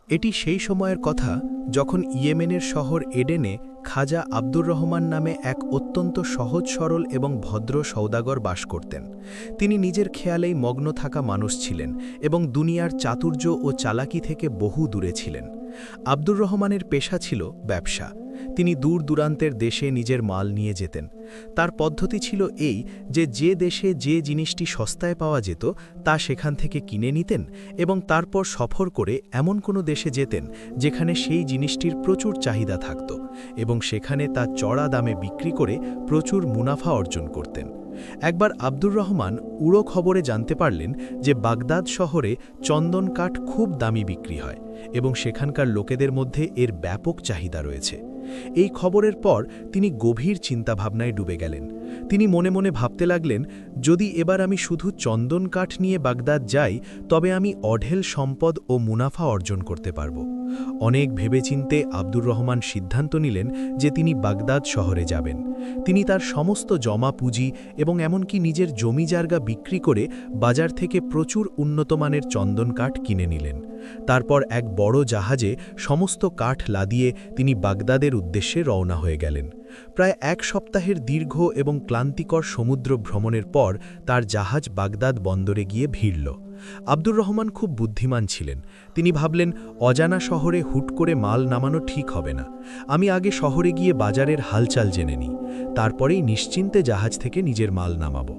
এটি সেই সময়ের কথা যখন ইয়েমেনের শহর এডেনে খাজা আব্দুর রহমান নামে এক অত্যন্ত সহজ সরল এবং ভদ্র সওদাগর বাস করতেন। তিনি নিজের খেয়ালেই মগ্ন থাকা মানুষ ছিলেন এবং দুনিয়ার চাতুর্য ও চালাকি থেকে বহু দূরে ছিলেন। আব্দুর রহমানের পেশা ছিল ব্যবসা। তিনি দূর দূরান্তের দেশে নিজের মাল নিয়ে যেতেন। তার পদ্ধতি ছিল এই যে দেশে যে জিনিসটি সস্তায় পাওয়া যেত তা সেখান থেকে কিনে নিতেন এবং তারপর সফর করে এমন কোনো দেশে যেতেন যেখানে সেই জিনিসটির প্রচুর চাহিদা থাকত এবং সেখানে তা চড়া দামে বিক্রি করে প্রচুর মুনাফা অর্জন করতেন। একবার আব্দুর রহমান উড়ো খবরে জানতে পারলেন যে বাগদাদ শহরে চন্দন কাঠ খুব দামি বিক্রি হয় এবং সেখানকার লোকেদের মধ্যে এর ব্যাপক চাহিদা রয়েছে। এই খবরের পর তিনি গভীর চিন্তাভাবনায় ডুবে গেলেন। তিনি মনে মনে ভাবতে লাগলেন, যদি এবার আমি শুধু চন্দন কাঠ নিয়ে বাগদাদ যাই তবে আমি অঢেল সম্পদ ও মুনাফা অর্জন করতে পারব। অনেক ভেবেচিন্তে আব্দুর রহমান সিদ্ধান্ত নিলেন যে তিনি বাগদাদ শহরে যাবেন। তিনি তার সমস্ত জমা পুঁজি এবং এমনকি নিজের জমি জায়গা বিক্রি করে বাজার থেকে প্রচুর উন্নতমানের চন্দন কাঠ কিনে নিলেন। তারপর এক বড় জাহাজে সমস্ত কাঠ লাদিয়ে তিনি বাগদাদের উদ্দেশ্যে রওনা হয়ে গেলেন। প্রায় এক সপ্তাহের দীর্ঘ এবং ক্লান্তিকর সমুদ্র ভ্রমণের পর তার জাহাজ বাগদাদ বন্দরে গিয়ে ভিড়ল। আব্দুর রহমান খুব বুদ্ধিমান ছিলেন। তিনি ভাবলেন, অজানা শহরে হুট করে মাল নামানো ঠিক হবে না। আমি আগে শহরে গিয়ে বাজারের হালচাল জেনে নিই, তারপরেই নিশ্চিন্তে জাহাজ থেকে নিজের মাল নামাবো।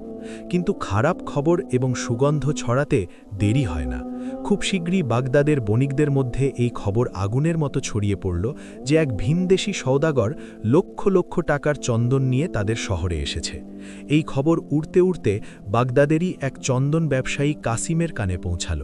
কিন্তু খারাপ খবর এবং সুগন্ধ ছড়াতে দেরি হয় না। খুব শীঘ্রই বাগদাদের বণিকদের মধ্যে এই খবর আগুনের মতো ছড়িয়ে পড়ল যে এক ভিনদেশী সওদাগর লক্ষ লক্ষ টাকার চন্দন নিয়ে তাদের শহরে এসেছে। এই খবর উড়তে উড়তে বাগদাদেরই এক চন্দন ব্যবসায়ী কাসিমের কানে পৌঁছাল।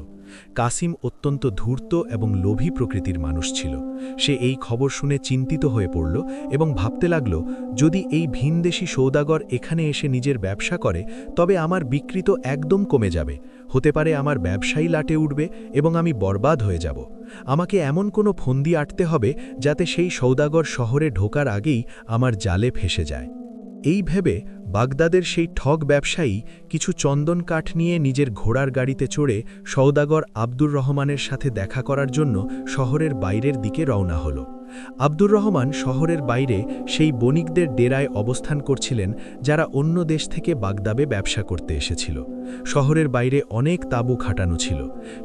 কাসিম অত্যন্ত ধূর্ত এবং লোভী প্রকৃতির মানুষ ছিল। সে এই খবর শুনে চিন্তিত হয়ে পড়ল এবং ভাবতে লাগল, যদি এই ভিনদেশী সৌদাগর এখানে এসে নিজের ব্যবসা করে তবে আমার বিক্রি তো একদম কমে যাবে। হতে পারে আমার ব্যবসায়ী লাটে উঠবে এবং আমি বরবাদ হয়ে যাব। আমাকে এমন কোনো ফন্দি আটতে হবে যাতে সেই সৌদাগর শহরে ঢোকার আগেই আমার জালে ফেসে যায়। এই ভেবে বাগদাদের সেই ঠগ ব্যবসায়ী কিছু চন্দন কাঠ নিয়ে নিজের ঘোড়ার গাড়িতে চড়ে সওদাগর আব্দুর রহমানের সাথে দেখা করার জন্য শহরের বাইরের দিকে রওনা হল। আব্দুর রহমান শহরের বাইরে সেই বণিকদের ডেরায় অবস্থান করছিলেন যারা অন্য দেশ থেকে বাগদাদে ব্যবসা করতে এসেছিল। শহরের বাইরে অনেক তাঁবু খাটানো ছিল।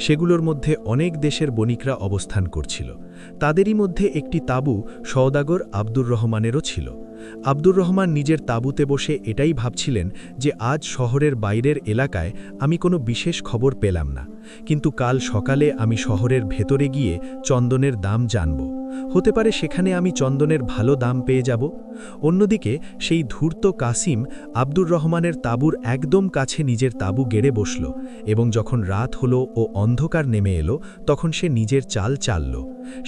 সেগুলোর মধ্যে অনেক দেশের বণিকরা অবস্থান করছিল। তাদেরই মধ্যে একটি তাঁবু সওদাগর আব্দুর রহমানেরও ছিল। আব্দুর রহমান নিজের তাঁবুতে বসে এটাই ভাবছিলেন যে আজ শহরের বাইরের এলাকায় আমি কোনো বিশেষ খবর পেলাম না, কিন্তু কাল সকালে আমি শহরের ভেতরে গিয়ে চন্দনের দাম জানব। হতে পারে সেখানে আমি চন্দনের ভালো দাম পেয়ে যাব। অন্যদিকে সেই ধূর্ত কাসিম আব্দুর রহমানের তাঁবুর একদম কাছে নিজের তাঁবু গেড়ে বসল এবং যখন রাত হলো ও অন্ধকার নেমে এলো তখন সে নিজের চাল চালল।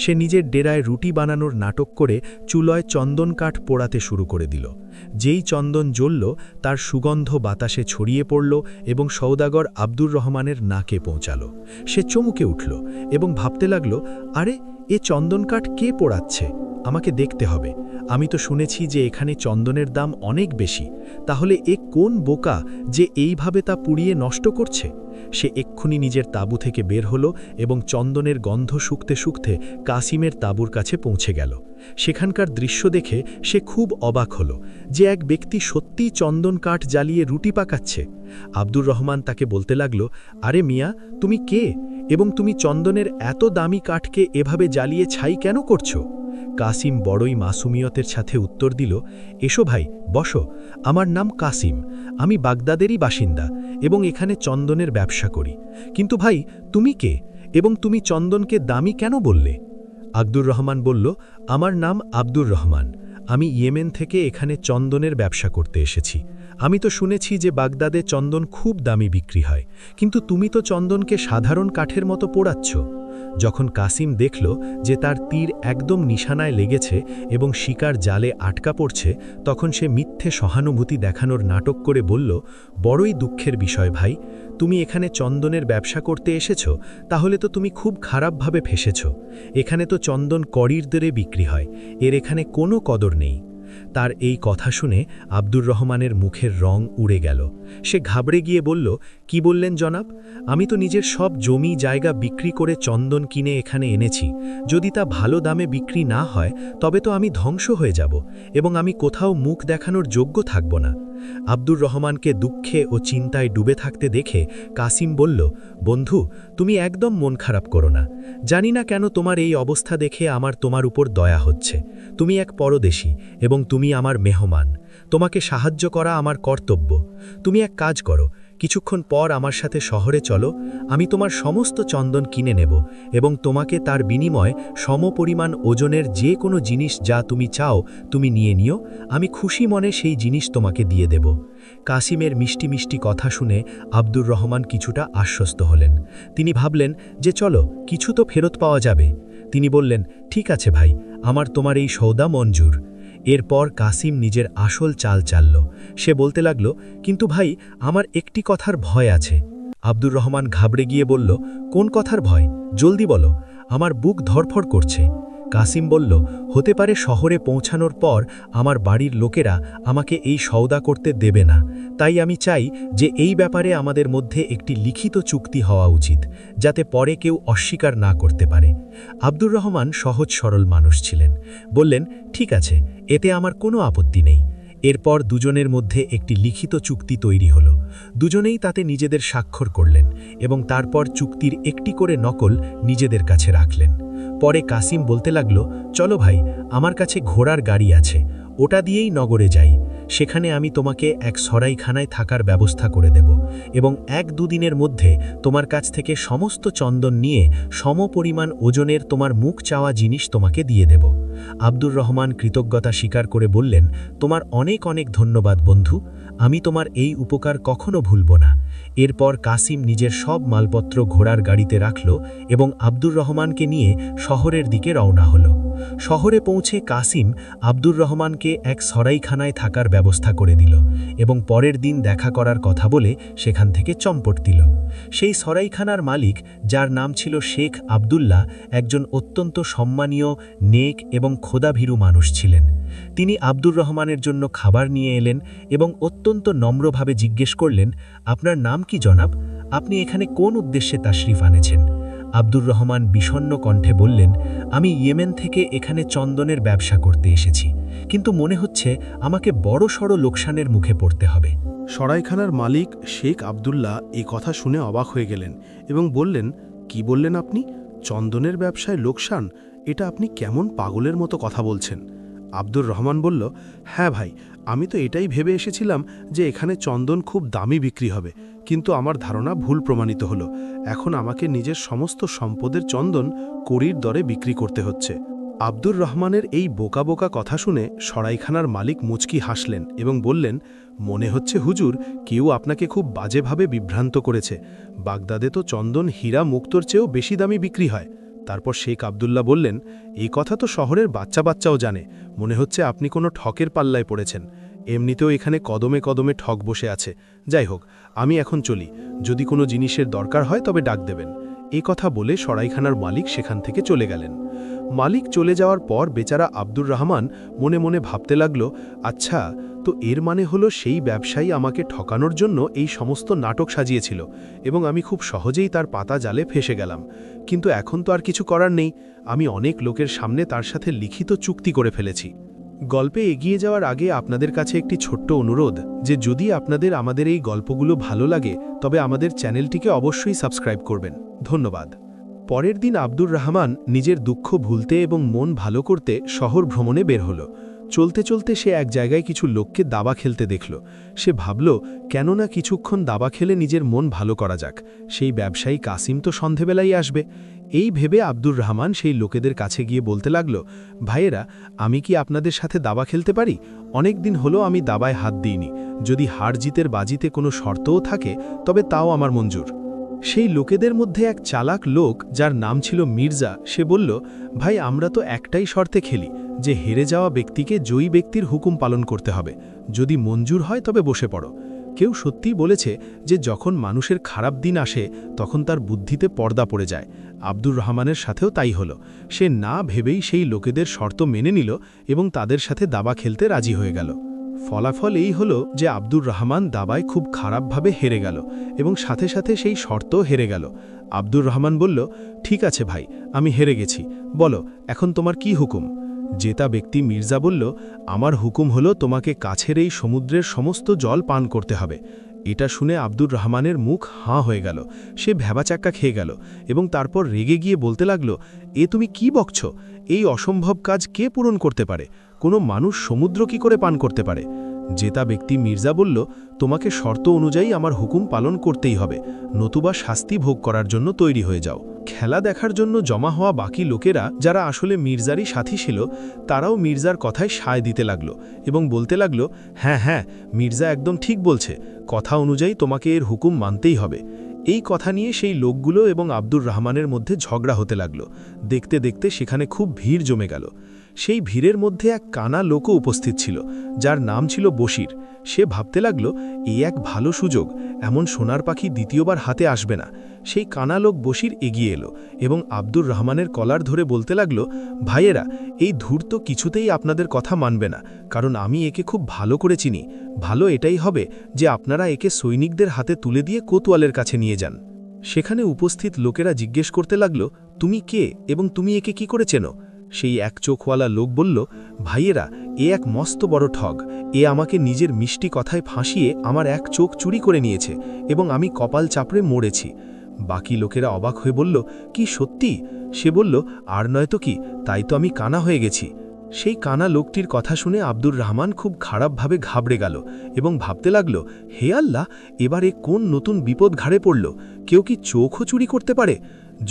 সে নিজের ডেরায় রুটি বানানোর নাটক করে চুলোয় চন্দন কাঠ পোড়াতে শুরু করে দিল। যেই চন্দন জ্বলল তার সুগন্ধ বাতাসে ছড়িয়ে পড়ল এবং সওদাগর আব্দুর রহমানের নাকে পৌঁছাল। সে চমকে উঠল এবং ভাবতে লাগল, আরে এ চন্দন কাঠ কে পোড়াচ্ছে? আমাকে দেখতে হবে। আমি তো শুনেছি যে এখানে চন্দনের দাম অনেক বেশি। তাহলে এ কোন বোকা যে এইভাবে তা পুড়িয়ে নষ্ট করছে? সে এক্ষুনি নিজের তাঁবু থেকে বের হলো এবং চন্দনের গন্ধ শুকতে শুকতে কাসিমের তাঁবুর কাছে পৌঁছে গেল। সেখানকার দৃশ্য দেখে সে খুব অবাক হল যে এক ব্যক্তি সত্যিই চন্দন কাঠ জ্বালিয়ে রুটি পাকাচ্ছে। আব্দুর রহমান তাকে বলতে লাগল, আরে মিয়া, তুমি কে এবং তুমি চন্দনের এত দামি কাঠকে এভাবে জ্বালিয়ে ছাই কেন করছো? কাসিম বড়ই মাসুমিয়তের সাথে উত্তর দিল, এসো ভাই, বসো। আমার নাম কাসিম। আমি বাগদাদেরই বাসিন্দা এবং এখানে চন্দনের ব্যবসা করি। কিন্তু ভাই, তুমি কে এবং তুমি চন্দনকে দামি কেন বললে? আব্দুর রহমান বলল, আমার নাম আব্দুর রহমান। আমি ইয়েমেন থেকে এখানে চন্দনের ব্যবসা করতে এসেছি। আমি তো শুনেছি যে বাগদাদে চন্দন খুব দামি বিক্রি হয়, কিন্তু তুমি তো চন্দনকে সাধারণ কাঠের মতো পোড়াচ্ছ। যখন কাসিম দেখল যে তার তীর একদম নিশানায় লেগেছে এবং শিকার জালে আটকা পড়ছে, তখন সে মিথ্যে সহানুভূতি দেখানোর নাটক করে বলল, বড়ই দুঃখের বিষয় ভাই, তুমি এখানে চন্দনের ব্যবসা করতে এসেছ, তাহলে তো তুমি খুব খারাপভাবে ফেসেছ। এখানে তো চন্দন কড়ির দরে বিক্রি হয়, এর এখানে কোনো কদর নেই। তার এই কথা শুনে আব্দুর রহমানের মুখের রং উড়ে গেল। সে ঘাবড়ে গিয়ে বলল, কি বললেন জনাব? আমি তো নিজের সব জমি জায়গা বিক্রি করে চন্দন কিনে এখানে এনেছি। যদি তা ভালো দামে বিক্রি না হয় তবে তো আমি ধ্বংস হয়ে যাব এবং আমি কোথাও মুখ দেখানোর যোগ্য থাকব না। আব্দুর রহমানকে দুঃখে ও চিন্তায় ডুবে থাকতে দেখে কাসিম বলল, বন্ধু, তুমি একদম মন খারাপ করো না। জানি না কেন তোমার এই অবস্থা দেখে আমার তোমার উপর দয়া হচ্ছে। তুমি এক পরদেশী এবং তুমি আমার মেহমান। তোমাকে সাহায্য করা আমার কর্তব্য। তুমি এক কাজ করো, কিছুক্ষণ পর আমার সাথে শহরে চলো। আমি তোমার সমস্ত চন্দন কিনে নেব এবং তোমাকে তার বিনিময়ে সমপরিমাণ ওজনের যে কোনো জিনিস যা তুমি চাও তুমি নিয়ে নিও। আমি খুশি মনে সেই জিনিস তোমাকে দিয়ে দেব। কাসিমের মিষ্টি মিষ্টি কথা শুনে আব্দুর রহমান কিছুটা আশ্বস্ত হলেন। তিনি ভাবলেন যে চলো, কিছু তো ফেরত পাওয়া যাবে। তিনি বললেন, ঠিক আছে ভাই, আমার তোমার এই সৌদা মঞ্জুর। এরপর কাসিম নিজের আসল চাল চালল। সে বলতে লাগল, কিন্তু ভাই, আমার একটি কথার ভয় আছে। আব্দুর রহমান ঘাবড়ে গিয়ে বলল, কোন কথার ভয়? জলদি বলো, আমার বুক ধড়ফড় করছে। কাসিম বলল, হতে পারে শহরে পৌঁছানোর পর আমার বাড়ির লোকেরা আমাকে এই সওদা করতে দেবে না। তাই আমি চাই যে এই ব্যাপারে আমাদের মধ্যে একটি লিখিত চুক্তি হওয়া উচিত, যাতে পরে কেউ অস্বীকার না করতে পারে। আব্দুর রহমান সহজ সরল মানুষ ছিলেন। বললেন, ঠিক আছে, এতে আমার কোনো আপত্তি নেই। এরপর দুজনের মধ্যে একটি লিখিত চুক্তি তৈরি হলো। দুজনেই তাতে নিজেদের স্বাক্ষর করলেন এবং তারপর চুক্তির একটি করে নকল নিজেদের কাছে রাখলেন। পরে কাসিম বলতে লাগল, চলো ভাই, আমার কাছে ঘোড়ার গাড়ি আছে, ওটা দিয়েই নগরে যাই। সেখানে আমি তোমাকে এক সরাইখানায় থাকার ব্যবস্থা করে দেব এবং 1-2 দিনের মধ্যে তোমার কাছ থেকে সমস্ত চন্দন নিয়ে সমপরিমাণ ওজনের তোমার মুখ চাওয়া জিনিস তোমাকে দিয়ে দেব। আব্দুর রহমান কৃতজ্ঞতা স্বীকার করে বললেন, তোমার অনেক অনেক ধন্যবাদ বন্ধু, আমি তোমার এই উপকার কখনো ভুলব না। এরপর কাসিম নিজের সব মালপত্র ঘোড়ার গাড়িতে রাখল এবং আব্দুর রহমানকে নিয়ে শহরের দিকে রওনা হলো। শহরে পৌঁছে কাসিম আব্দুর রহমানকে এক সরাইখানায় থাকার ব্যবস্থা করে দিল এবং পরের দিন দেখা করার কথা বলে সেখান থেকে চম্পট দিল। সেই সরাইখানার মালিক, যার নাম ছিল শেখ আবদুল্লাহ, একজন অত্যন্ত সম্মানীয়, নেক এবং খোদাভীরু মানুষ ছিলেন। তিনি আব্দুর রহমানের জন্য খাবার নিয়ে এলেন এবং অত্যন্ত নম্রভাবে জিজ্ঞেস করলেন, আপনার নাম কি জনাব? আপনি এখানে কোন উদ্দেশ্যে তাশরিফ আনেছেন? আব্দুর রহমান বিষণ্ণ কণ্ঠে বললেন, আমি ইয়েমেন থেকে এখানে চন্দনের ব্যবসা করতে এসেছি, কিন্তু মনে হচ্ছে আমাকে বড়সড় লোকসানের মুখে পড়তে হবে। সরাইখানার মালিক শেখ আবদুল্লাহ এই কথা শুনে অবাক হয়ে গেলেন এবং বললেন, কি বললেন আপনি? চন্দনের ব্যবসায় লোকসান? এটা আপনি কেমন পাগলের মতো কথা বলছেন? আব্দুর রহমান বলল, হ্যাঁ ভাই, আমি তো এটাই ভেবে এসেছিলাম যে এখানে চন্দন খুব দামি বিক্রি হবে, কিন্তু আমার ধারণা ভুল প্রমাণিত হলো। এখন আমাকে নিজের সমস্ত সম্পদের চন্দন কড়ির দরে বিক্রি করতে হচ্ছে। আব্দুর রহমানের এই বোকা বোকা কথা শুনে সরাইখানার মালিক মুচকি হাসলেন এবং বললেন, মনে হচ্ছে হুজুর, কেউ আপনাকে খুব বাজেভাবে বিভ্রান্ত করেছে। বাগদাদে তো চন্দন হীরা মুক্তোর চেয়েও বেশি দামি বিক্রি হয়। তারপর শেখ আবদুল্লাহ বললেন, এই কথা তো শহরের বাচ্চা বাচ্চাও জানে। মনে হচ্ছে আপনি কোনো ঠকের পাল্লায় পড়েছেন। এমনিতেও এখানে কদমে কদমে ঠক বসে আছে। যাই হোক, আমি এখন চলি। যদি কোনো জিনিসের দরকার হয় তবে ডাক দেবেন। এই কথা বলে সরাইখানার মালিক সেখান থেকে চলে গেলেন। মালিক চলে যাওয়ার পর বেচারা আব্দুর রহমান মনে মনে ভাবতে লাগল, আচ্ছা, তো এর মানে হলো সেই ব্যবসায়ী আমাকে ঠকানোর জন্য এই সমস্ত নাটক সাজিয়েছিল এবং আমি খুব সহজেই তার পাতা জালে ফেসে গেলাম। কিন্তু এখন তো আর কিছু করার নেই। আমি অনেক লোকের সামনে তার সাথে লিখিত চুক্তি করে ফেলেছি। গল্পে এগিয়ে যাওয়ার আগে আপনাদের কাছে একটি ছোট্ট অনুরোধ, যে যদি আপনাদের আমাদের এই গল্পগুলো ভালো লাগে তবে আমাদের চ্যানেলটিকে অবশ্যই সাবস্ক্রাইব করবেন। ধন্যবাদ। পরের দিন আব্দুর রহমান নিজের দুঃখ ভুলতে এবং মন ভালো করতে শহর ভ্রমণে বের হলো। চলতে চলতে সে এক জায়গায় কিছু লোককে দাবা খেলতে দেখল। সে ভাবল, কেননা কিছুক্ষণ দাবা খেলে নিজের মন ভালো করা যাক। সেই ব্যবসায়ী কাসিম তো সন্ধেবেলাই আসবে। এই ভেবে আব্দুর রহমান সেই লোকেদের কাছে গিয়ে বলতে লাগল, ভাইয়েরা, আমি কি আপনাদের সাথে দাবা খেলতে পারি? অনেক দিন হলো আমি দাবায় হাত দিইনি। যদি হার জিতের বাজিতে কোনো শর্তও থাকে তবে তাও আমার মঞ্জুর। সেই লোকেদের মধ্যে এক চালাক লোক, যার নাম ছিল মির্জা, সে বলল, ভাই, আমরা তো একটাই শর্তে খেলি, যে হেরে যাওয়া ব্যক্তিকে জয়ী ব্যক্তির হুকুম পালন করতে হবে। যদি মঞ্জুর হয় তবে বসে পড়ো। কেউ সত্যিই বলেছে যে যখন মানুষের খারাপ দিন আসে তখন তার বুদ্ধিতে পর্দা পড়ে যায়। আব্দুর রহমানের সাথেও তাই হলো। সে না ভেবেই সেই লোকেদের শর্ত মেনে নিল এবং তাদের সাথে দাবা খেলতে রাজি হয়ে গেল। ফলাফল এই হলো যে আব্দুর রহমান দাবায় খুব খারাপভাবে হেরে গেল এবং সাথে সাথে সেই শর্তও হেরে গেল। আব্দুর রহমান বলল, ঠিক আছে ভাই, আমি হেরে গেছি, বলো এখন তোমার কি হুকুম? জেতা ব্যক্তি মির্জা বলল, আমার হুকুম হলো তোমাকে কাছের এই সমুদ্রের সমস্ত জল পান করতে হবে। এটা শুনে আব্দুর রহমানের মুখ হাঁ হয়ে গেল। সে ভ্যাবাচাক্কা খেয়ে গেল এবং তারপর রেগে গিয়ে বলতে লাগল, এ তুমি কি বকছ? এই অসম্ভব কাজ কে পূরণ করতে পারে? কোনো মানুষ সমুদ্র কি করে পান করতে পারে? জেতা ব্যক্তি মির্জা বলল, তোমাকে শর্ত অনুযায়ী আমার হুকুম পালন করতেই হবে, নতুবা শাস্তি ভোগ করার জন্য তৈরি হয়ে যাও। খেলা দেখার জন্য জমা হওয়া বাকি লোকেরা, যারা আসলে মির্জারই সাথী ছিল, তারাও মির্জার কথায় সায় দিতে লাগলো এবং বলতে লাগলো, হ্যাঁ হ্যাঁ, মির্জা একদম ঠিক বলছে, কথা অনুযায়ী তোমাকে এর হুকুম মানতেই হবে। এই কথা নিয়ে সেই লোকগুলো এবং আব্দুর রহমানের মধ্যে ঝগড়া হতে লাগলো। দেখতে দেখতে সেখানে খুব ভিড় জমে গেল। সেই ভিড়ের মধ্যে এক কানা লোকও উপস্থিত ছিল, যার নাম ছিল বশির। সে ভাবতে লাগল, এই এক ভালো সুযোগ, এমন সোনার পাখি দ্বিতীয়বার হাতে আসবে না। সেই কানা লোক বশির এগিয়ে এলো এবং আব্দুর রহমানের কলার ধরে বলতে লাগল, ভাইয়েরা, এই ধূর্ত কিছুতেই আপনাদের কথা মানবে না, কারণ আমি একে খুব ভালো করে চিনি। ভালো এটাই হবে যে আপনারা একে সৈনিকদের হাতে তুলে দিয়ে কোতোয়ালের কাছে নিয়ে যান। সেখানে উপস্থিত লোকেরা জিজ্ঞেস করতে লাগল, তুমি কে এবং তুমি একে কি করে চেনো? সেই এক চোখওয়ালা লোক বলল, ভাইয়েরা, এ এক মস্ত বড় ঠগ। এ আমাকে নিজের মিষ্টি কথায় ফাঁসিয়ে আমার এক চোখ চুরি করে নিয়েছে এবং আমি কপাল চাপড়ে মরেছি। বাকি লোকেরা অবাক হয়ে বলল, কি সত্যি? সে বলল, আর নয়তো কি, তাই তো আমি কানা হয়ে গেছি। সেই কানা লোকটির কথা শুনে আব্দুর রহমান খুব খারাপভাবে ঘাবড়ে গেল এবং ভাবতে লাগল, হে আল্লাহ, এবারে কোন নতুন বিপদ ঘাড়ে পড়ল? কেউ কি চোখও চুরি করতে পারে?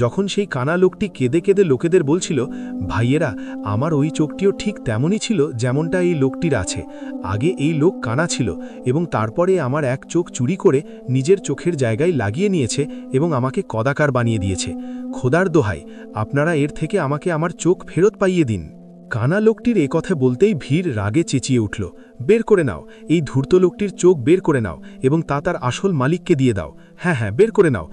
যখন সেই কানা লোকটি কেঁদে কেঁদে লোকেদের বলছিল, ভাইয়েরা, আমার ওই চোখটিও ঠিক তেমনই ছিল যেমনটা এই লোকটির আছে। আগে এই লোক কানা ছিল এবং তারপরে আমার এক চোখ চুরি করে নিজের চোখের জায়গায় লাগিয়ে নিয়েছে এবং আমাকে কদাকার বানিয়ে দিয়েছে। খোদার দোহাই, আপনারা এর থেকে আমাকে আমার চোখ ফেরত পাইয়ে দিন। কানা লোকটির এ কথা বলতেই ভিড় রাগে চেঁচিয়ে উঠল, বের করে নাও, এই ধূর্ত লোকটির চোখ বের করে নাও এবং তা তার আসল মালিককে দিয়ে দাও। হ্যাঁ হ্যাঁ, বের করে নাও,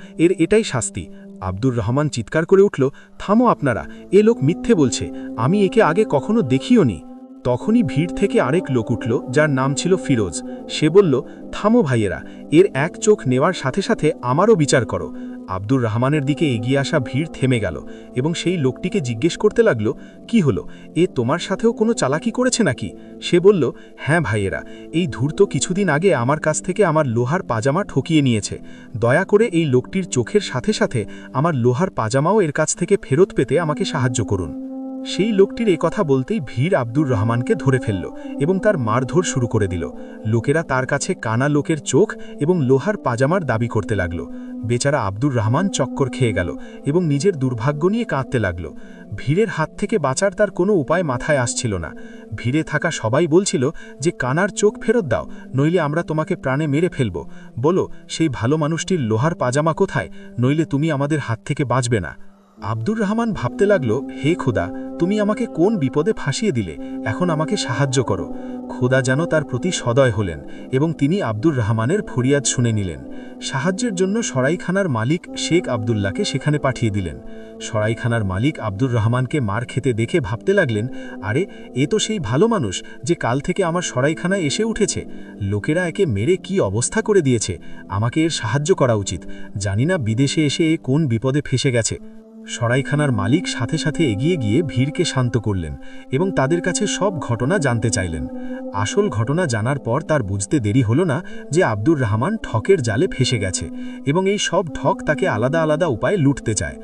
এটাই শাস্তি। আব্দুর রহমান চিৎকার করে উঠল, থামো আপনারা, এ লোক মিথ্যে বলছে, আমি একে আগে কখনো দেখিও নি। তখনই ভিড় থেকে আরেক লোক উঠল, যার নাম ছিল ফিরোজ। সে বলল, থামো ভাইয়েরা, এর এক চোখ নেওয়ার সাথে সাথে আমারও বিচার করো। আব্দুর রহমানের দিকে এগিয়ে আসা ভিড় থেমে গেল এবং সেই লোকটিকে জিজ্ঞেস করতে লাগল, কি হলো, এ তোমার সাথেও কোনো চালাকি করেছে নাকি? সে বলল, হ্যাঁ ভাইয়েরা, এই ধূর্ত কিছুদিন আগে আমার কাছ থেকে আমার লোহার পাজামা ঠকিয়ে নিয়েছে। দয়া করে এই লোকটির চোখের সাথে সাথে আমার লোহার পাজামাও এর কাছ থেকে ফেরত পেতে আমাকে সাহায্য করুন। সেই লোকটির এ কথা বলতেই ভিড় আব্দুর রহমানকে ধরে ফেলল এবং তার মারধর শুরু করে দিল। লোকেরা তার কাছে কানা লোকের চোখ এবং লোহার পাজামার দাবি করতে লাগল। বেচারা আব্দুর রহমান চক্কর খেয়ে গেল এবং নিজের দুর্ভাগ্য নিয়ে কাঁদতে লাগল। ভিড়ের হাত থেকে বাঁচার তার কোনো উপায় মাথায় আসছিল না। ভিড়ে থাকা সবাই বলছিল যে, কানার চোখ ফেরত দাও, নইলে আমরা তোমাকে প্রাণে মেরে ফেলব। বলো, সেই ভালো মানুষটির লোহার পাজামা কোথায়, নইলে তুমি আমাদের হাত থেকে বাঁচবে না। আব্দুর রহমান ভাবতে লাগল, হে খোদা, তুমি আমাকে কোন বিপদে ফাঁসিয়ে দিলে, এখন আমাকে সাহায্য করো। খোদা যেন তার প্রতি সদয় হলেন এবং তিনি আব্দুর রহমানের ফরিয়াদ শুনে নিলেন। সাহায্যের জন্য সরাইখানার মালিক শেখ আবদুল্লাহকে সেখানে পাঠিয়ে দিলেন। সরাইখানার মালিক আব্দুর রহমানকে মার খেতে দেখে ভাবতে লাগলেন, আরে, এ তো সেই ভালো মানুষ যে কাল থেকে আমার সরাইখানায় এসে উঠেছে। লোকেরা একে মেরে কি অবস্থা করে দিয়েছে, আমাকে এর সাহায্য করা উচিত। জানি না বিদেশে এসে এ কোন বিপদে ফেসে গেছে। সরাইখানার মালিক সাথে সাথে এগিয়ে গিয়ে ভিড়কে শান্ত করলেন এবং তাদের কাছে সব ঘটনা জানতে চাইলেন। আসল ঘটনা জানার পর তার বুঝতে দেরি হলো না যে আব্দুর রহমান ঠকের জালে ফেসে গেছে এবং এই সব ঠক তাকে আলাদা আলাদা উপায়ে লুটতে চায়।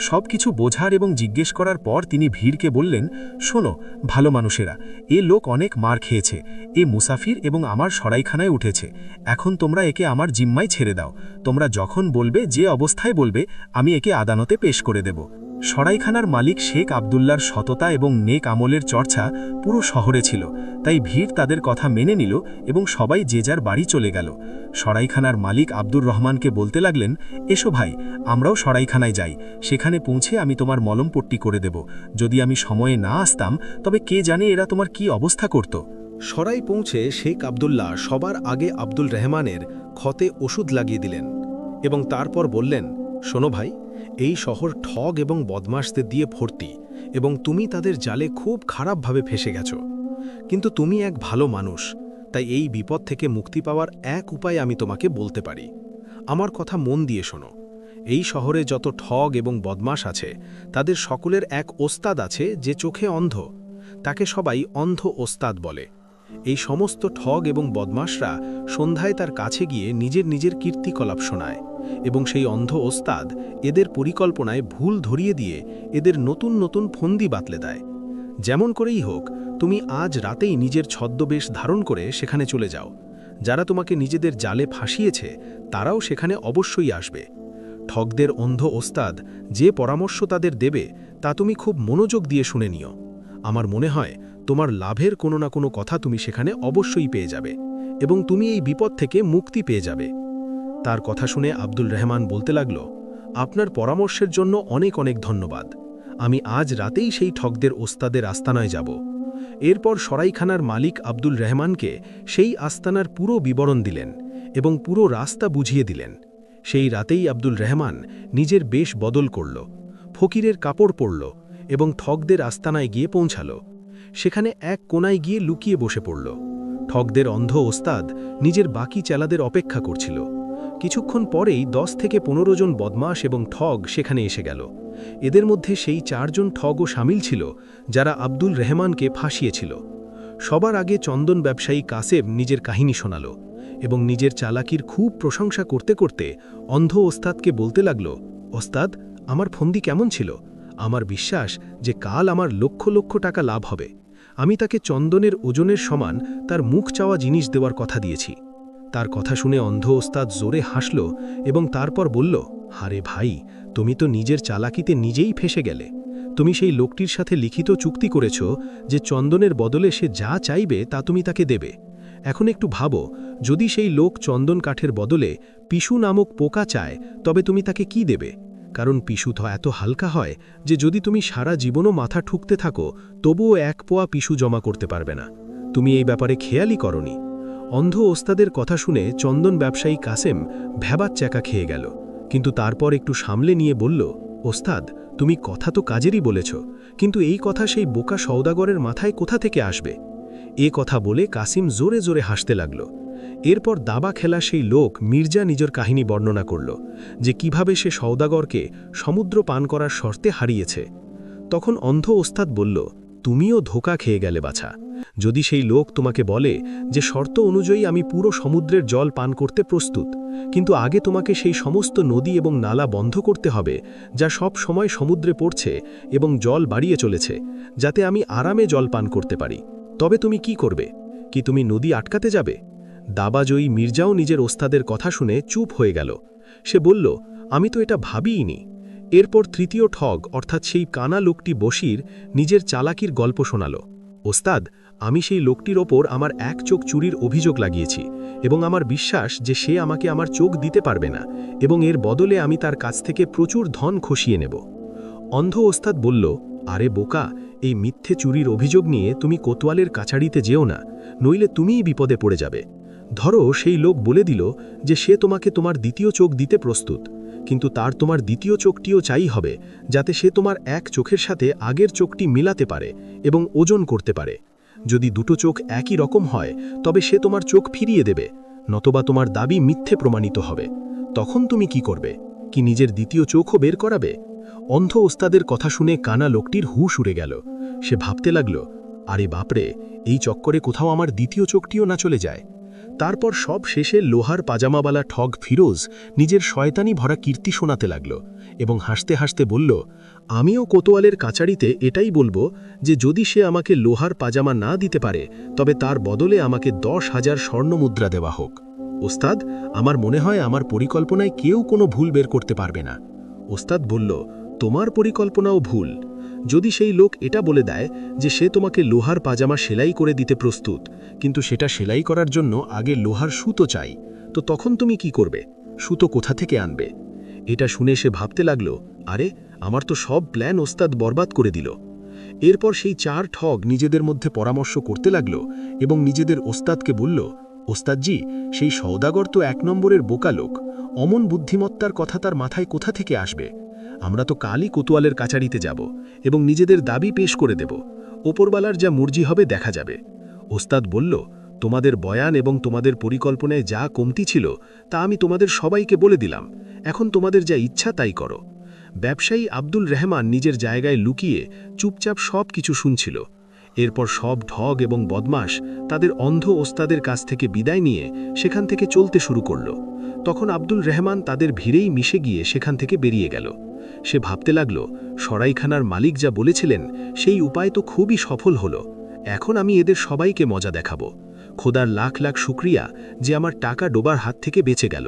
সব কিছু বোঝার এবং জিজ্ঞেস করার পর তিনি ভিড়কে বললেন, শোনো ভালো মানুষেরা, এ লোক অনেক মার খেয়েছে, এ মুসাফির এবং আমার সরাইখানায় উঠেছে। এখন তোমরা একে আমার জিম্মায় ছেড়ে দাও। তোমরা যখন বলবে, যে অবস্থায় বলবে, আমি একে আদালতে পেশ করে দেব। সরাইখানার মালিক শেখ আবদুল্লার সততা এবং নেক আমলের চর্চা পুরো শহরে ছিল, তাই ভিড় তাদের কথা মেনে নিল এবং সবাই যে যার বাড়ি চলে গেল। সরাইখানার মালিক আব্দুর রহমানকে বলতে লাগলেন, এসো ভাই, আমরাও সরাইখানায় যাই, সেখানে পৌঁছে আমি তোমার মলমপট্টি করে দেব। যদি আমি সময়ে না আসতাম তবে কে জানে এরা তোমার কি অবস্থা করত। সরাই পৌঁছে শেখ আবদুল্লাহ সবার আগে আব্দুল রহমানের ক্ষতে ওষুধ লাগিয়ে দিলেন এবং তারপর বললেন, শোনো ভাই, এই শহর ঠগ এবং বদমাশদের দিয়ে ভর্তি এবং তুমি তাদের জালে খুব খারাপভাবে ফেসে গেছো। কিন্তু তুমি এক ভালো মানুষ, তাই এই বিপদ থেকে মুক্তি পাওয়ার এক উপায় আমি তোমাকে বলতে পারি। আমার কথা মন দিয়ে শোনো। এই শহরে যত ঠগ এবং বদমাশ আছে তাদের সকলের এক ওস্তাদ আছে যে চোখে অন্ধ। তাকে সবাই অন্ধ ওস্তাদ বলে। এই সমস্ত ঠগ এবং বদমাশরা সন্ধ্যায় তার কাছে গিয়ে নিজের নিজের কীর্তিকলাপ শোনায় এবং সেই অন্ধ ওস্তাদ এদের পরিকল্পনায় ভুল ধরিয়ে দিয়ে এদের নতুন নতুন ফন্দি বাতলে দেয়। যেমন করেই হোক, তুমি আজ রাতেই নিজের ছদ্মবেশ ধারণ করে সেখানে চলে যাও। যারা তোমাকে নিজেদের জালে ফাঁসিয়েছে তারাও সেখানে অবশ্যই আসবে। ঠগদের অন্ধ ওস্তাদ যে পরামর্শ তাদের দেবে তা তুমি খুব মনোযোগ দিয়ে শুনে নিও। আমার মনে হয় তোমার লাভের কোনো না কোনো কথা তুমি সেখানে অবশ্যই পেয়ে যাবে এবং তুমি এই বিপদ থেকে মুক্তি পেয়ে যাবে। তার কথা শুনে আব্দুল রহমান বলতে লাগল, আপনার পরামর্শের জন্য অনেক অনেক ধন্যবাদ। আমি আজ রাতেই সেই ঠগদের ওস্তাদের আস্তানায় যাব। এরপর সরাইখানার মালিক আব্দুল রহমানকে সেই আস্তানার পুরো বিবরণ দিলেন এবং পুরো রাস্তা বুঝিয়ে দিলেন। সেই রাতেই আব্দুল রহমান নিজের বেশ বদল করল, ফকিরের কাপড় পরল এবং ঠগদের আস্তানায় গিয়ে পৌঁছাল। সেখানে এক কোনায় গিয়ে লুকিয়ে বসে পড়ল। ঠগদের অন্ধ ওস্তাদ নিজের বাকি চেলাদের অপেক্ষা করছিল। কিছুক্ষণ পরেই 10 থেকে 15 জন বদমাশ এবং ঠগ সেখানে এসে গেল। এদের মধ্যে সেই 4 জন ঠগও সামিল ছিল যারা আব্দুল রহমানকে ফাঁসিয়েছিল। সবার আগে চন্দন ব্যবসায়ী কাসেম নিজের কাহিনী শোনাল এবং নিজের চালাকির খুব প্রশংসা করতে করতে অন্ধ ওস্তাদকে বলতে লাগল, ওস্তাদ, আমার ফন্দি কেমন ছিল? আমার বিশ্বাস যে কাল আমার লক্ষ লক্ষ টাকা লাভ হবে। আমি তাকে চন্দনের ওজনের সমান তার মুখ চাওয়া জিনিস দেওয়ার কথা দিয়েছি। তার কথা শুনে অন্ধ ওস্তাদ জোরে হাসল এবং তারপর বলল, আরে ভাই, তুমি তো নিজের চালাকিতে নিজেই ফেসে গেলে। তুমি সেই লোকটির সাথে লিখিত চুক্তি করেছ যে চন্দনের বদলে সে যা চাইবে তা তুমি তাকে দেবে। এখন একটু ভাবো, যদি সেই লোক চন্দন কাঠের বদলে পিসু নামক পোকা চায় তবে তুমি তাকে কি দেবে? কারণ পিসু তো এত হালকা হয় যে যদি তুমি সারা জীবনও মাথা ঠুকতে থাকো তবুও 1 পোয়া পিসু জমা করতে পারবে না। তুমি এই ব্যাপারে খেয়ালই করনি। অন্ধ ওস্তাদের কথা শুনে চন্দন ব্যবসায়ী কাসেম ভ্যাবাত চ্যাকা খেয়ে গেল, কিন্তু তারপর একটু সামলে নিয়ে বলল, ওস্তাদ, তুমি কথা তো কাজেরই বলেছ, কিন্তু এই কথা সেই বোকা সওদাগরের মাথায় কোথা থেকে আসবে? এ কথা বলে কাসিম জোরে জোরে হাসতে লাগল। এরপর দাবা খেলা সেই লোক মির্জা নিজের কাহিনী বর্ণনা করল যে কিভাবে সে সওদাগরকে সমুদ্র পান করার শর্তে হারিয়েছে। তখন অন্ধ ওস্তাদ বলল, তুমিও ধোঁকা খেয়ে গেলে বাছা। যদি সেই লোক তোমাকে বলে যে শর্ত অনুযায়ী আমি পুরো সমুদ্রের জল পান করতে প্রস্তুত, কিন্তু আগে তোমাকে সেই সমস্ত নদী এবং নালা বন্ধ করতে হবে যা সব সময় সমুদ্রে পড়ছে এবং জল বাড়িয়ে চলেছে, যাতে আমি আরামে জল পান করতে পারি, তবে তুমি কি করবে? কি তুমি নদী আটকাতে যাবে? দাবাজয়ী মির্জাও নিজের ওস্তাদের কথা শুনে চুপ হয়ে গেল। সে বলল, আমি তো এটা ভাবিইনি। এরপর তৃতীয় ঠগ অর্থাৎ সেই কানা লোকটি বশির নিজের চালাকির গল্প শোনাল। ওস্তাদ, আমি সেই লোকটির ওপর আমার এক চোখ চুরির অভিযোগ লাগিয়েছি এবং আমার বিশ্বাস যে সে আমাকে আমার চোখ দিতে পারবে না এবং এর বদলে আমি তার কাছ থেকে প্রচুর ধন খসিয়ে নেব। অন্ধ ওস্তাদ বলল, আরে বোকা, এই মিথ্যে চুরির অভিযোগ নিয়ে তুমি কোতোয়ালের কাছারিতে যেও না, নইলে তুমিই বিপদে পড়ে যাবে। ধরো সেই লোক বলে দিল যে সে তোমাকে তোমার দ্বিতীয় চোখ দিতে প্রস্তুত, কিন্তু তার তোমার দ্বিতীয় চোখটিও চাই হবে যাতে সে তোমার এক চোখের সাথে আগের চোখটি মিলাতে পারে এবং ওজন করতে পারে। যদি দুটো চোখ একই রকম হয় তবে সে তোমার চোখ ফিরিয়ে দেবে, নতবা তোমার দাবি মিথ্যে প্রমাণিত হবে। তখন তুমি কি করবে? কি নিজের দ্বিতীয় চোখও বের করাবে? অন্ধ ওস্তাদের কথা শুনে কানা লোকটির হুঁশ উড়ে গেল। সে ভাবতে লাগল, আরে বাপরে, এই চক্করে কোথাও আমার দ্বিতীয় চোখটিও না চলে যায়। তারপর সব শেষে লোহার পাজামাওয়ালা ঠগ ফিরোজ নিজের শয়তানি ভরা কীর্তি শোনাতে লাগল এবং হাসতে হাসতে বলল, আমিও কোতোয়ালের কাছারিতে এটাই বলবো যে যদি সে আমাকে লোহার পাজামা না দিতে পারে তবে তার বদলে আমাকে 10,000 স্বর্ণমুদ্রা দেওয়া হোক। ওস্তাদ, আমার মনে হয় আমার পরিকল্পনায় কেউ কোনো ভুল বের করতে পারবে না। ওস্তাদ বলল, তোমার পরিকল্পনাও ভুল। যদি সেই লোক এটা বলে দেয় যে সে তোমাকে লোহার পাজামা সেলাই করে দিতে প্রস্তুত, কিন্তু সেটা সেলাই করার জন্য আগে লোহার সুতো চাই, তো তখন তুমি কি করবে? সুতো কোথা থেকে আনবে? এটা শুনে সে ভাবতে লাগল, আরে আমার তো সব প্ল্যান ওস্তাদ বরবাদ করে দিল। এরপর সেই 4 ঠগ নিজেদের মধ্যে পরামর্শ করতে লাগল এবং নিজেদের ওস্তাদকে বলল, ওস্তাদজি, সেই সওদাগর তো 1 নম্বরের বোকা লোক। অমন বুদ্ধিমত্তার কথা তার মাথায় কোথা থেকে আসবে? আমরা তো কালই কোতোয়ালের কাচারিতে যাব এবং নিজেদের দাবি পেশ করে দেব। ওপরবালার যা মর্জি হবে দেখা যাবে। ওস্তাদ বলল, তোমাদের বয়ান এবং তোমাদের পরিকল্পনায় যা কমতি ছিল তা আমি তোমাদের সবাইকে বলে দিলাম। এখন তোমাদের যা ইচ্ছা তাই করো। ব্যবসায়ী আব্দুল রহমান নিজের জায়গায় লুকিয়ে চুপচাপ সব কিছু শুনছিল। এরপর সব ঢগ এবং বদমাশ তাদের অন্ধ ওস্তাদের কাছ থেকে বিদায় নিয়ে সেখান থেকে চলতে শুরু করল। তখন আব্দুল রহমান তাদের ভিড়েই মিশে গিয়ে সেখান থেকে বেরিয়ে গেল। সে ভাবতে লাগল, সরাইখানার মালিক যা বলেছিলেন সেই উপায় তো খুবই সফল হলো। এখন আমি এদের সবাইকে মজা দেখাবো। খোদার লাখ লাখ শুকরিয়া যে আমার টাকা ডোবার হাত থেকে বেঁচে গেল।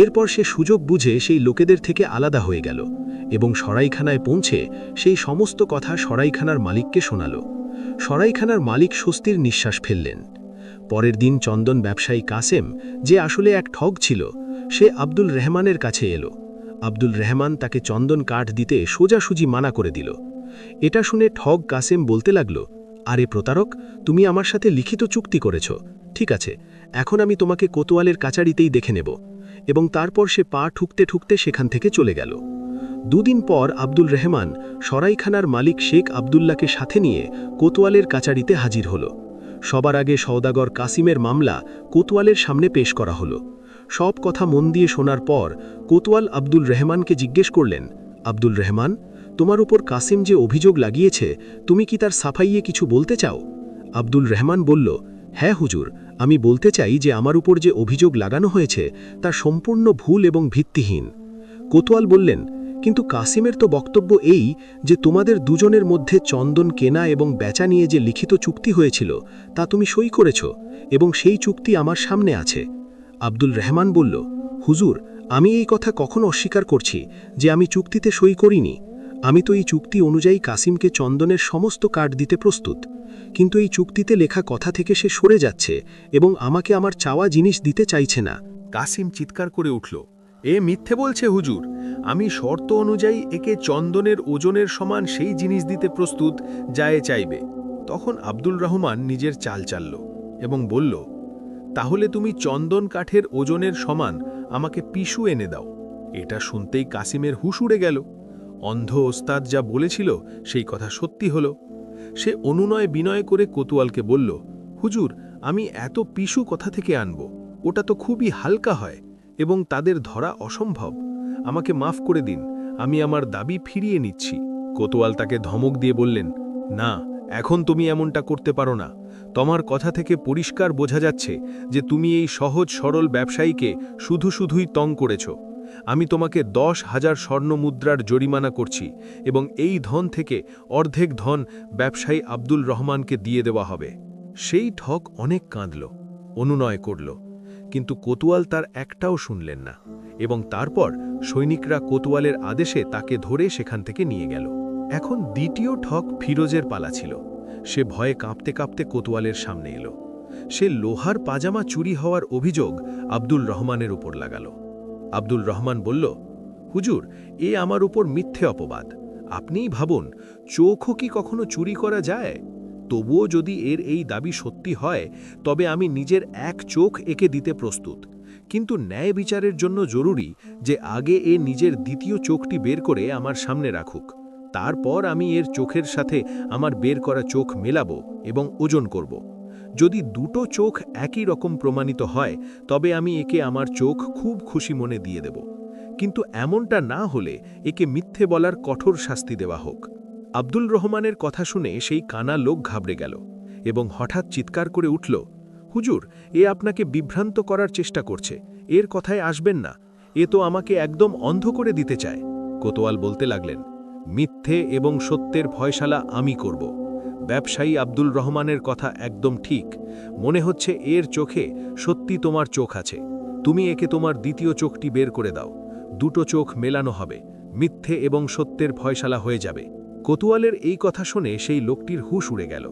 এরপর সে সুযোগ বুঝে সেই লোকেদের থেকে আলাদা হয়ে গেল এবং সরাইখানায় পৌঁছে সেই সমস্ত কথা সরাইখানার মালিককে শোনাল। সরাইখানার মালিক স্বস্তির নিঃশ্বাস ফেললেন। পরের দিন চন্দন ব্যবসায়ী কাসেম, যে আসলে এক ঠগ ছিল, সে আব্দুল রহমানের কাছে এলো। আব্দুল রহমান তাকে চন্দন কাঠ দিতে সোজাসুজি মানা করে দিল। এটা শুনে ঠগ কাসেম বলতে লাগল, আরে প্রতারক, তুমি আমার সাথে লিখিত চুক্তি করেছ। ঠিক আছে, এখন আমি তোমাকে কোতোয়ালের কাচারিতেই দেখে নেব। এবং তারপর সে পা ঠুকতে ঠুকতে সেখান থেকে চলে গেল। দুদিন পর আব্দুল রহমান সরাইখানার মালিক শেখ আবদুল্লাকে সাথে নিয়ে কোতোয়ালের কাচারিতে হাজির হল। সবার আগে সওদাগর কাসিমের মামলা কোতোয়ালের সামনে পেশ করা হলো। সব কথা মন দিয়ে শোনার পর কোতোয়াল আব্দুল রহমানকে জিজ্ঞেস করলেন, আব্দুল রহমান, তোমার উপর কাসিম যে অভিযোগ লাগিয়েছে, তুমি কি তার সাফাইয়ে কিছু বলতে চাও? আব্দুল রহমান বলল, হ্যাঁ হুজুর, আমি বলতে চাই যে আমার উপর যে অভিযোগ লাগানো হয়েছে তা সম্পূর্ণ ভুল এবং ভিত্তিহীন। কোতোয়াল বললেন, কিন্তু কাসিমের তো বক্তব্য এই যে তোমাদের দুজনের মধ্যে চন্দন কেনা এবং বেচা নিয়ে যে লিখিত চুক্তি হয়েছিল তা তুমি সই করেছ এবং সেই চুক্তি আমার সামনে আছে। আব্দুল রহমান বলল, হুজুর, আমি এই কথা কখনো অস্বীকার করছি যে আমি চুক্তিতে সই করিনি। আমি তো এই চুক্তি অনুযায়ী কাসিমকে চন্দনের সমস্ত কার্ড দিতে প্রস্তুত, কিন্তু এই চুক্তিতে লেখা কথা থেকে সে সরে যাচ্ছে এবং আমাকে আমার চাওয়া জিনিস দিতে চাইছে না। কাসিম চিৎকার করে উঠল, এ মিথ্যে বলছে হুজুর। আমি শর্ত অনুযায়ী একে চন্দনের ওজনের সমান সেই জিনিস দিতে প্রস্তুত যা এ চাইবে। তখন আব্দুল রহমান নিজের চাল চালল এবং বলল, তাহলে তুমি চন্দন কাঠের ওজনের সমান আমাকে পিসু এনে দাও। এটা শুনতেই কাসিমের হুশ উড়ে গেল। অন্ধ ওস্তাদ যা বলেছিল সেই কথা সত্যি হলো। সে অনুনয় বিনয় করে কোতোয়ালকে বলল, হুজুর, আমি এত পিসু কথা থেকে আনব? ওটা তো খুবই হালকা হয় এবং তাদের ধরা অসম্ভব। আমাকে মাফ করে দিন, আমি আমার দাবি ফিরিয়ে নিচ্ছি। কোতোয়াল তাকে ধমক দিয়ে বললেন, না, এখন তুমি এমনটা করতে পারো না। তোমার কথা থেকে পরিষ্কার বোঝা যাচ্ছে যে তুমি এই সহজ সরল ব্যবসায়ীকে শুধুই তং করেছ। আমি তোমাকে 10,000 স্বর্ণ মুদ্রার জরিমানা করছি এবং এই ধন থেকে অর্ধেক ধন ব্যবসায়ী আব্দুল রহমানকে দিয়ে দেওয়া হবে। সেই ঠগ অনেক কাঁদল, অনুনয় করল, কিন্তু কোতোয়াল তার একটাও শুনলেন না এবং তারপর সৈনিকরা কোতোয়ালের আদেশে তাকে ধরে সেখান থেকে নিয়ে গেল। এখন দ্বিতীয় ঠগ ফিরোজের পালা ছিল। সে ভয়ে কাঁপতে কাঁপতে কোতোয়ালের সামনে এলো। সে লোহার পাজামা চুরি হওয়ার অভিযোগ আব্দুল রহমানের উপর লাগালো। আব্দুল রহমান বলল, হুজুর, এ আমার উপর মিথ্যে অপবাদ। আপনিই ভাবুন, চোখও কি কখনো চুরি করা যায়? তবুও যদি এর এই দাবি সত্যি হয় তবে আমি নিজের এক চোখ একে দিতে প্রস্তুত, কিন্তু ন্যায় বিচারের জন্য জরুরি যে আগে এ নিজের দ্বিতীয় চোখটি বের করে আমার সামনে রাখুক। তারপর আমি এর চোখের সাথে আমার বের করা চোখ মেলাবো এবং ওজন করব। যদি দুটো চোখ একই রকম প্রমাণিত হয় তবে আমি একে আমার চোখ খুব খুশি মনে দিয়ে দেব, কিন্তু এমনটা না হলে একে মিথ্যে বলার কঠোর শাস্তি দেওয়া হোক। আব্দুল রহমানের কথা শুনে সেই কানা লোক ঘাবড়ে গেল এবং হঠাৎ চিৎকার করে উঠল, হুজুর, এ আপনাকে বিভ্রান্ত করার চেষ্টা করছে, এর কথায় আসবেন না। এ তো আমাকে একদম অন্ধ করে দিতে চায়। কোতোয়াল বলতে লাগলেন, মিথ্যে এবং সত্যের ফয়সালা আমি করব। ব্যবসায়ী আব্দুল রহমানের কথা একদম ঠিক। মনে হচ্ছে এর চোখে সত্যি তোমার চোখ আছে। তুমি একে তোমার দ্বিতীয় চোখটি বের করে দাও। দুটো চোখ মেলানো হবে, মিথ্যে এবং সত্যের ফয়সালা হয়ে যাবে। কোতোয়ালের এই কথা শুনে সেই লোকটির হুঁশ উড়ে গেল,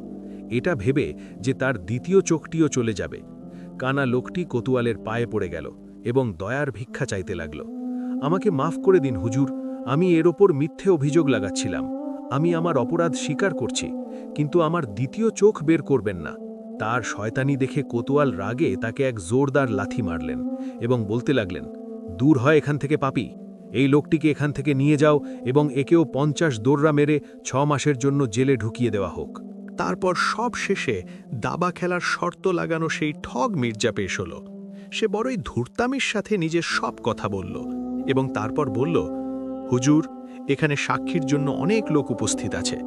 এটা ভেবে যে তার দ্বিতীয় চোখটিও চলে যাবে। কানা লোকটি কোতোয়ালের পায়ে পড়ে গেল এবং দয়ার ভিক্ষা চাইতে লাগল। আমাকে মাফ করে দিন হুজুর, আমি এর ওপর মিথ্যে অভিযোগ লাগাচ্ছিলাম। আমি আমার অপরাধ স্বীকার করছি, কিন্তু আমার দ্বিতীয় চোখ বের করবেন না। তার শয়তানি দেখে কোতোয়াল রাগে তাকে এক জোরদার লাথি মারলেন এবং বলতে লাগলেন, দূর হয় এখান থেকে পাপী। এই লোকটিকে এখান থেকে নিয়ে যাও এবং একেও 50 দৌড়া মেরে 6 মাসের জন্য জেলে ঢুকিয়ে দেওয়া হোক। তারপর সব শেষে দাবা খেলার শর্ত লাগানো সেই ঠগ মির্জা পেশ হলো। সে বড়ই ধূর্তামির সাথে নিজের সব কথা বলল এবং তারপর বলল, হুজুর, এখানে সাক্ষীর জন্য অনেক লোক উপস্থিত আছে।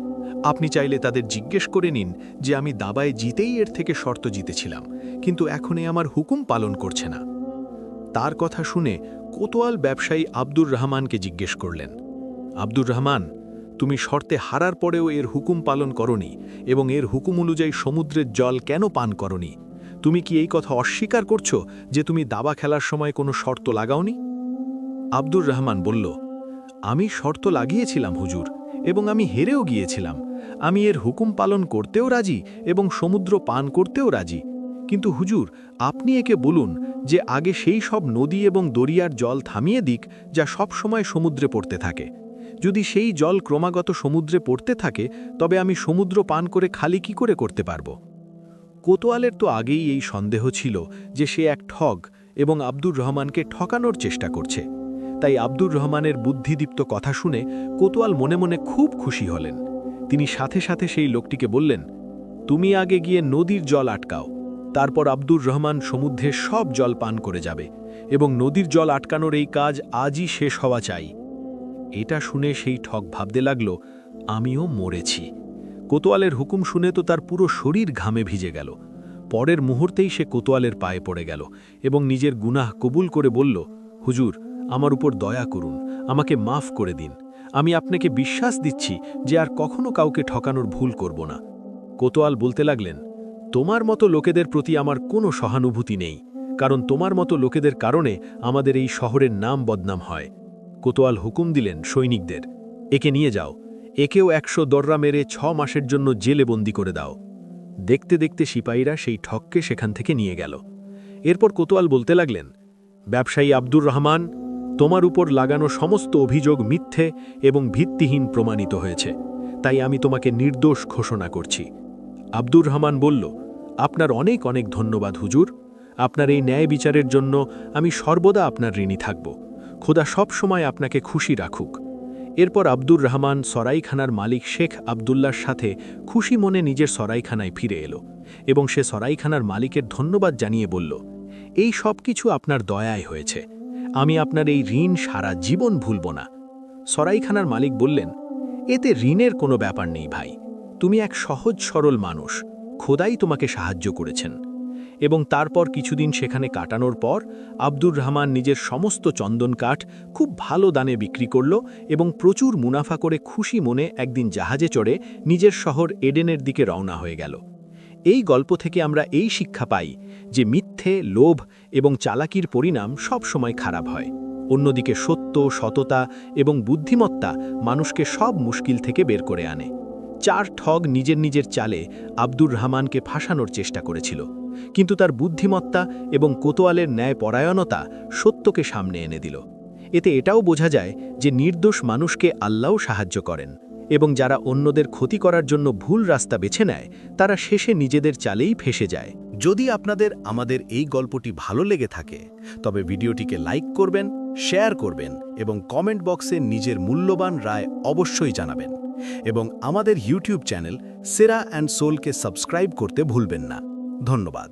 আপনি চাইলে তাদের জিজ্ঞেস করে নিন যে আমি দাবায় জিতেই এর থেকে শর্ত জিতেছিলাম, কিন্তু এখন এ আমার হুকুম পালন করছে না। তার কথা শুনে কোতোয়াল ব্যবসায়ী আব্দুর রহমানকে জিজ্ঞেস করলেন, আব্দুর রহমান, তুমি শর্তে হারার পরেও এর হুকুম পালন করনি এবং এর হুকুম অনুযায়ী সমুদ্রের জল কেন পান করনি? তুমি কি এই কথা অস্বীকার করছো যে তুমি দাবা খেলার সময় কোনো শর্ত লাগাওনি? আব্দুর রহমান বলল, আমি শর্ত লাগিয়েছিলাম হুজুর, এবং আমি হেরেও গিয়েছিলাম। আমি এর হুকুম পালন করতেও রাজি এবং সমুদ্র পান করতেও রাজি, কিন্তু হুজুর, আপনি একে বলুন যে আগে সেই সব নদী এবং দরিয়ার জল থামিয়ে দিক যা সব সময় সমুদ্রে পড়তে থাকে। যদি সেই জল ক্রমাগত সমুদ্রে পড়তে থাকে, তবে আমি সমুদ্র পান করে খালি কি করে করতে পারব? কোতোয়ালের তো আগেই এই সন্দেহ ছিল যে সে এক ঠগ এবং আব্দুর রহমানকে ঠকানোর চেষ্টা করছে। তাই আব্দুর রহমানের বুদ্ধিদীপ্ত কথা শুনে কোতোয়াল মনে মনে খুব খুশি হলেন। তিনি সাথে সাথে সেই লোকটিকে বললেন, তুমি আগে গিয়ে নদীর জল আটকাও, তারপর আব্দুর রহমান সমুদ্রের সব জল পান করে যাবে এবং নদীর জল আটকানোর এই কাজ আজই শেষ হওয়া চাই। এটা শুনে সেই ঠগ ভাবতে লাগল, আমিও মরেছি। কোতোয়ালের হুকুম শুনে তো তার পুরো শরীর ঘামে ভিজে গেল। পরের মুহূর্তেই সে কোতোয়ালের পায়ে পড়ে গেল এবং নিজের গুনাহ কবুল করে বলল, হুজুর, আমার উপর দয়া করুন, আমাকে মাফ করে দিন। আমি আপনাকে বিশ্বাস দিচ্ছি যে আর কখনো কাউকে ঠকানোর ভুল করব না। কোতোয়াল বলতে লাগলেন, তোমার মতো লোকেদের প্রতি আমার কোনো সহানুভূতি নেই, কারণ তোমার মতো লোকেদের কারণে আমাদের এই শহরের নাম বদনাম হয়। কোতোয়াল হুকুম দিলেন সৈনিকদের, একে নিয়ে যাও, একেও 100 দররা মেরে 6 মাসের জন্য জেলে বন্দি করে দাও। দেখতে দেখতে সিপাহীরা সেই ঠককে সেখান থেকে নিয়ে গেল। এরপর কোতোয়াল বলতে লাগলেন, ব্যবসায়ী আব্দুর রহমান, তোমার উপর লাগানো সমস্ত অভিযোগ মিথ্যে এবং ভিত্তিহীন প্রমাণিত হয়েছে, তাই আমি তোমাকে নির্দোষ ঘোষণা করছি। আব্দুর রহমান বলল, আপনার অনেক অনেক ধন্যবাদ হুজুর। আপনার এই ন্যায় বিচারের জন্য আমি সর্বদা আপনার ঋণী থাকব। খোদা সব সময় আপনাকে খুশি রাখুক। এরপর আব্দুর রহমান সরাইখানার মালিক শেখ আবদুল্লার সাথে খুশি মনে নিজের সরাইখানায় ফিরে এলো এবং সে সরাইখানার মালিকের ধন্যবাদ জানিয়ে বলল, এই সব কিছু আপনার দয়ায় হয়েছে। আমি আপনার এই ঋণ সারা জীবন ভুলব না। সরাইখানার মালিক বললেন, এতে ঋণের কোনো ব্যাপার নেই ভাই, তুমি এক সহজ সরল মানুষ, খোদাই তোমাকে সাহায্য করেছেন। এবং তারপর কিছুদিন সেখানে কাটানোর পর আব্দুর রহমান নিজের সমস্ত চন্দন কাঠ খুব ভালো দানে বিক্রি করল এবং প্রচুর মুনাফা করে খুশি মনে একদিন জাহাজে চড়ে নিজের শহর এডেনের দিকে রওনা হয়ে গেল। এই গল্প থেকে আমরা এই শিক্ষা পাই যে মিথ্যে, লোভ এবং চালাকির পরিণাম সব সময় খারাপ হয়। অন্যদিকে সত্য, সততা এবং বুদ্ধিমত্তা মানুষকে সব মুশকিল থেকে বের করে আনে। 4 ঠগ নিজের নিজের চালে আব্দুর রহমানকে ফাঁসানোর চেষ্টা করেছিল, কিন্তু তার বুদ্ধিমত্তা এবং কোতোয়ালের ন্যায়পরায়ণতা সত্যকে সামনে এনে দিল। এতে এটাও বোঝা যায় যে নির্দোষ মানুষকে আল্লাহও সাহায্য করেন এবং যারা অন্যদের ক্ষতি করার জন্য ভুল রাস্তা বেছে নেয় তারা শেষে নিজেদের চালেই ফেঁসে যায়। যদি আপনাদের আমাদের এই গল্পটি ভালো লেগে থাকে, তবে ভিডিওটিকে লাইক করবেন, শেয়ার করবেন এবং কমেন্ট বক্সে নিজের মূল্যবান রায় অবশ্যই জানাবেন। এবং আমাদের ইউটিউব চ্যানেল সেরা অ্যান্ড সোলকে সাবস্ক্রাইব করতে ভুলবেন না। ধন্যবাদ।